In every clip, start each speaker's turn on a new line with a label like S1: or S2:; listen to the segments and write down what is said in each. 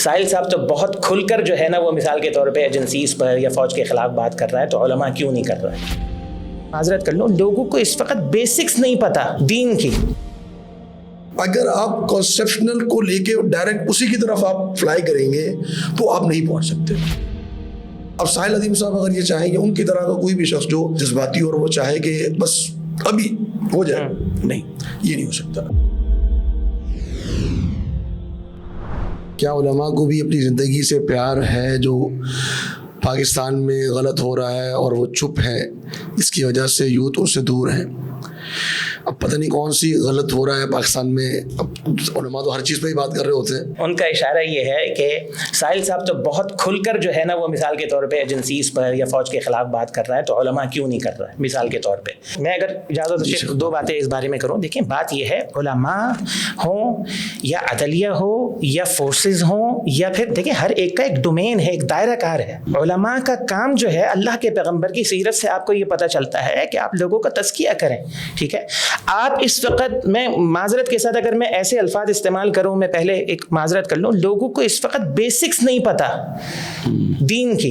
S1: ساحل صاحب تو بہت کھل کر جو ہے نا وہ مثال کے طور پہ ایجنسیز پر یا فوج کے خلاف بات کر رہا ہے، تو علماء کیوں نہیں کر رہا ہے؟ معذرت کر لوں، لوگوں کو اس وقت بیسکس نہیں پتا دین کی۔
S2: اگر آپ کانسیپشنل کو لے کے ڈائریکٹ اسی کی طرف آپ فلائی کریں گے تو آپ نہیں پہنچ سکتے۔ اب ساحل عظیم صاحب اگر یہ چاہیں کہ ان کی طرح کا کوئی بھی شخص جو جذباتی اور وہ چاہے کہ بس ابھی ہو جائے، نہیں، یہ نہیں ہو سکتا۔ کیا علماء کو بھی اپنی زندگی سے پیار ہے جو پاکستان میں غلط ہو رہا ہے اور وہ چپ ہے، اس کی وجہ سے یوتھ ان سے دور ہیں؟ اب پتہ نہیں کون سی غلط ہو رہا ہے پاکستان میں، اب علماء تو ہر چیز پہ ہی بات کر رہے ہوتے ہیں۔
S1: ان کا اشارہ یہ ہے کہ ساحل صاحب تو بہت کھل کر جو ہے نا وہ مثال کے طور پہ ایجنسیز پر یا فوج کے خلاف بات کر رہا ہے، تو علماء کیوں نہیں کر رہا ہے؟ مثال کے طور پہ میں اگر اجازت سے دو باتیں اس بارے میں کروں۔ دیکھیں، بات یہ ہے، علماء ہوں یا عدلیہ ہو یا فورسز ہوں یا پھر دیکھیں ہر ایک کا ایک ڈومین ہے، ایک دائرہ کار ہے۔ علماء کا کام جو ہے اللہ کے پیغمبر کی سیرت سے آپ کو یہ پتہ چلتا ہے کہ آپ لوگوں کا تزکیہ کریں، ٹھیک ہے؟ آپ اس وقت، میں معذرت کے ساتھ اگر میں ایسے الفاظ استعمال کروں، میں پہلے ایک معذرت کر لوں، لوگوں کو اس وقت بیسکس نہیں پتا دین کی،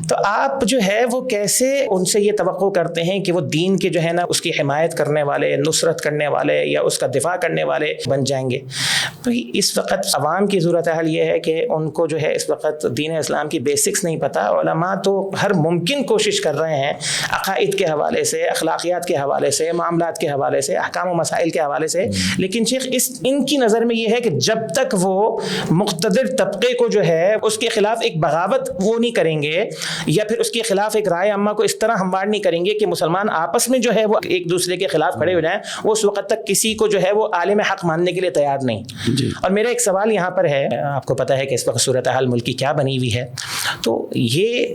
S1: تو آپ جو ہے وہ کیسے ان سے یہ توقع کرتے ہیں کہ وہ دین کے جو ہے نا اس کی حمایت کرنے والے، نصرت کرنے والے یا اس کا دفاع کرنے والے بن جائیں گے؟ تو اس وقت عوام کی صورتحال یہ ہے کہ ان کو جو ہے اس وقت دین اسلام کی بیسکس نہیں پتا۔ علماء تو ہر ممکن کوشش کر رہے ہیں عقائد کے حوالے سے، اخلاقیات کے حوالے سے، معاملات کے حوالے سے، احکام و مسائل کے حوالے سے، لیکن شیخ ان کی نظر میں یہ ہے کہ جب تک وہ مقتدر طبقے کو جو ہے اس کے خلاف ایک بغاوت وہ نہیں کریں گے یا پھر اس کے خلاف ایک رائے عامہ کو اس طرح ہموار نہیں کریں گے کہ مسلمان آپس میں جو ہے وہ ایک دوسرے کے خلاف کھڑے ہو جائیں، وہ اس وقت تک کسی کو جو ہے وہ عالم حق ماننے کے لیے تیار نہیں۔ اور میرا ایک سوال یہاں پر ہے، آپ کو پتہ ہے کہ اس وقت صورتحال ملک کی کیا بنی ہوئی ہے، تو یہ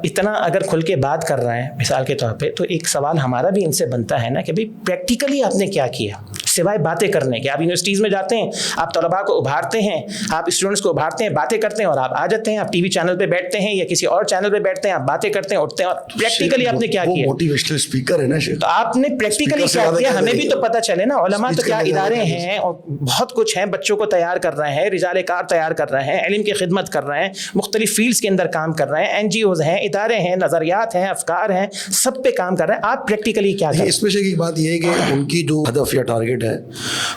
S1: اتنا اگر کھل کے بات کر رہے ہیں مثال کے طور پہ، تو ایک سوال ہمارا بھی ان سے بنتا ہے نا کہ بھئی پریکٹیکلی آپ نے کیا کیا سوائے باتیں کرنے کے؟ آپ یونیورسٹیز میں جاتے ہیں، آپ طلباء کو ابھارتے ہیں، آپ اسٹوڈنٹس کو ابھارتے ہیں، باتیں کرتے ہیں اور آپ آ جاتے ہیں، آپ ٹی وی چینل پہ بیٹھتے ہیں یا کسی اور چینل پہ بیٹھتے ہیں، آپ باتیں کرتے ہیں، اٹھتے ہیں، اور پریکٹیکلی آپ نے کیا کیا؟
S2: موٹیویشنل اسپیکر ہے نا شیخ،
S1: تو آپ نے پریکٹیکلی کیا کیا؟ ہمیں بھی تو پتہ چلے نا۔ علماء تو کیا ادارے ہیں اور بہت کچھ ہیں، بچوں کو تیار کر رہے ہیں، رجال کار تیار کر رہے ہیں، علم کی خدمت کر رہے ہیں، مختلف فیلڈز کے اندر کام کر رہے ہیں، این جی اوز ہیں، ادارے ہیں، نظریات ہیں، افکار ہیں، سب پہ کام کر رہے ہیں۔ آپ پریکٹیکلی کیا کریں؟
S2: اس میں سے ایک بات یہ ہے کہ ان کی جو ہدف یا ٹارگٹ ہے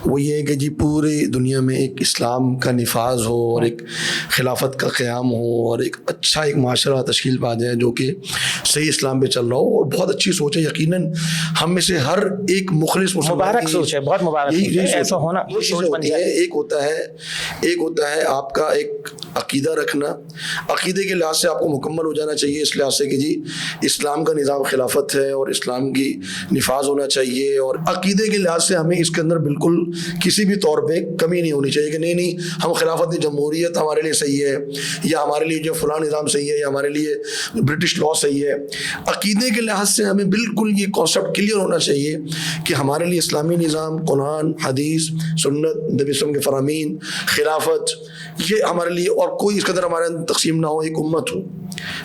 S2: وہ یہ ہے کہ جی پوری دنیا میں ایک اسلام کا نفاذ ہو اور ایک خلافت کا قیام ہو اور ایک اچھا ایک معاشرہ تشکیل پا جائے جو کہ صحیح اسلام پہ چل رہا ہو، اور بہت اچھی سوچ ہے، یقیناً ہم میں سے ہر ایک مخلص مسلمان
S1: مبارک سوچ ہے، بہت مبارک سوچ ہے، ایسا ہونا سوچ بن جائے۔
S2: ایک ہوتا ہے آپ کا ایک عقیدہ رکھنا، عقیدے کے لحاظ سے آپ کو مکمل ہو جانا چاہیے، اس لحاظ سے کہ جی اسلام کا نظام خلافت ہے اور اسلام کی نفاذ ہونا چاہیے، اور عقیدے کے لحاظ سے ہمیں اس کے اندر بالکل کسی بھی طور پہ کمی نہیں ہونی چاہیے کہ نہیں ہم خلافت جمہوریت ہمارے لیے صحیح ہے، یا ہمارے لیے جو فلاں نظام صحیح ہے، یا ہمارے لیے برٹش لا صحیح ہے۔ عقیدے کے لحاظ سے ہمیں بالکل یہ کانسیپٹ کلیئر ہونا چاہیے کہ ہمارے لیے اسلامی نظام، قرآن، حدیث، سنت، نبی وسلم کے فرامین، خلافت، یہ ہمارے لیے، اور کوئی اس قدر ہمارے اندر تقسیم نہ ہو، ایک امت ہو۔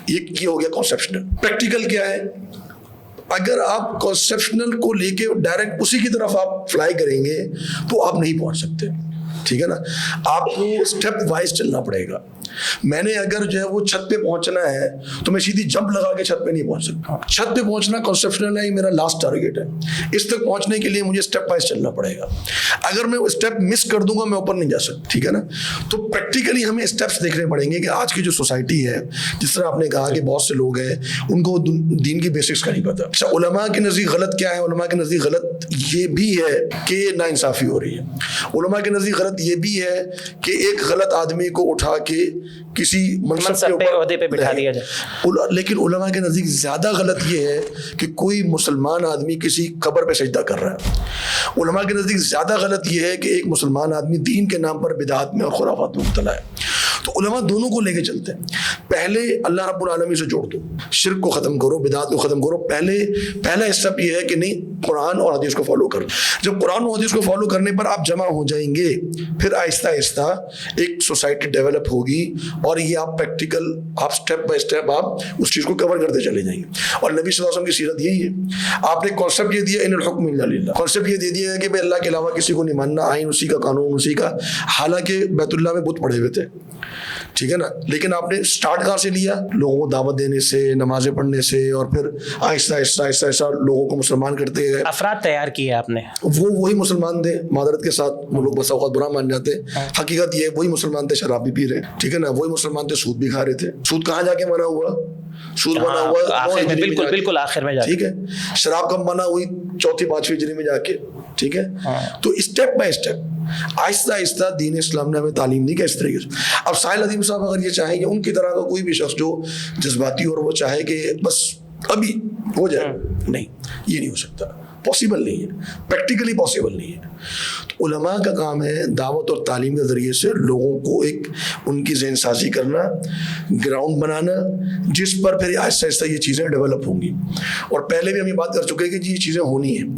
S2: یہ ہو گیا کانسیپشنل۔ پریکٹیکل کیا ہے؟ اگر آپ کانسیپشنل کو لے کے ڈائریکٹ اسی کی طرف آپ فلائی کریں گے تو آپ نہیں پہنچ سکتے، ٹھیک ہے نا؟ آپ کو اسٹیپ وائز چلنا پڑے گا۔ میں نے اگر جو ہے وہ چھت پہ پہنچنا ہے تو میں سیدھی جمپ لگا کے چھت پہ نہیں پہنچ سکتا۔ چھت پہ پہنچنا کنسپشنل ہے، یہ میرا لاسٹ ٹارگیٹ ہے۔ اس تک پہنچنے کے لیے مجھے اسٹیپ وائز چلنا پڑے گا۔ اگر میں اسٹیپ مس کر دوں گا میں اوپر نہیں جا سکتا، ٹھیک ہے نا؟ تو پریکٹیکلی ہمیں اسٹیپس دیکھنے پڑیں گے کہ آج کی جو سوسائٹی ہے، جس طرح آپ نے کہا کہ بہت سے لوگ ہیں ان کو دین کی بیسکس کا نہیں پتا۔ اچھا، علماء کے نزدیک غلط کیا ہے؟ علماء کے نزدیک غلط یہ بھی ہے کہ ناانصافی ہو رہی ہے۔ علماء کے نزدیک غلط یہ بھی ہے کہ ایک غلط آدمی کو اٹھا کے کسی منصب پہ عہدے پہ بٹھا دیا جائے۔ لیکن علماء کے نزدیک زیادہ غلط یہ ہے کہ کوئی مسلمان آدمی کسی قبر پہ سجدہ کر رہا ہے۔ علماء کے نزدیک زیادہ غلط یہ ہے کہ ایک مسلمان آدمی دین کے نام پر بدعات میں اور خرافات میں مبتلا ہے۔ تو علماء دونوں کو لے کے چلتے ہیں۔ پہلے اللہ رب العالمین سے جوڑ دو، شرک کو ختم کرو، بدعات کو ختم کرو۔ پہلا اسٹیپ یہ ہے کہ نہیں، قرآن اور حدیث کو فالو کرو۔ جب قرآن اور حدیث کو فالو کرنے پر آپ جمع ہو جائیں گے، پھر آہستہ آہستہ ایک سوسائٹی ڈیولپ ہوگی، اور یہ آپ پریکٹیکل، آپ اسٹیپ بائی اسٹیپ آپ اس چیز کو کور کرتے چلے جائیں گے۔ اور نبی صلی اللہ علیہ وسلم کی سیرت یہی ہے۔ آپ نے کانسیپٹ یہ دیا، ان الحکم الا للہ، کانسیپٹ یہ دے دیا ہے کہ بھائی اللہ کے علاوہ کسی کو نہیں ماننا، آئین اسی کا، قانون اسی کا۔ حالانکہ بیت اللہ میں بت پڑے ہوئے تھے، ٹھیک ہے نا. لیکن آپ نے اسٹارٹ کہاں سے لیا؟ لوگوں کو دعوت دینے سے, نمازیں پڑھنے سے, اور پھر آہستہ آہستہ آہستہ آہستہ لوگوں کو مسلمان کرتے گئے.
S1: افراد تیار کیے آپ نے,
S2: وہی مسلمان تھے. معذرت کے ساتھ وہ لوگ بس اوقات برا مان جاتے, حقیقت یہ وہی مسلمان تھے شراب بھی پی رہے, ٹھیک ہے نا, وہی مسلمان تھے سود بھی کھا رہے تھے. سود کہاں جا کے منع ہوا؟ سود منع ہوا
S1: بالکل آخر میں,
S2: ٹھیک ہے. شراب کب منع ہوئی؟ 4 5 ہجری میں جا کے, ٹھیک ہے. تو اسٹیپ بائی اسٹیپ آہستہ آہستہ دین اسلام نے ہمیں تعلیم دی کہ اس طریقے سے. اب ساحل عظیم صاحب اگر یہ چاہیں کہ ان کی طرح کا کوئی بھی شخص جو جذباتی اور وہ چاہے کہ بس ابھی ہو جائے, نہیں, یہ نہیں ہو سکتا, پاسبل نہیں ہے, پریکٹیکلی پاسبل نہیں ہے. تو علماء کا کام ہے دعوت اور تعلیم کے ذریعے سے لوگوں کو ایک ان کی ذہن سازی کرنا, گراؤنڈ بنانا, جس پر پھر آہستہ آہستہ یہ چیزیں ڈیولپ ہوں گی. اور پہلے بھی ہم یہ بات کر چکے کہ یہ چیزیں ہونی ہیں.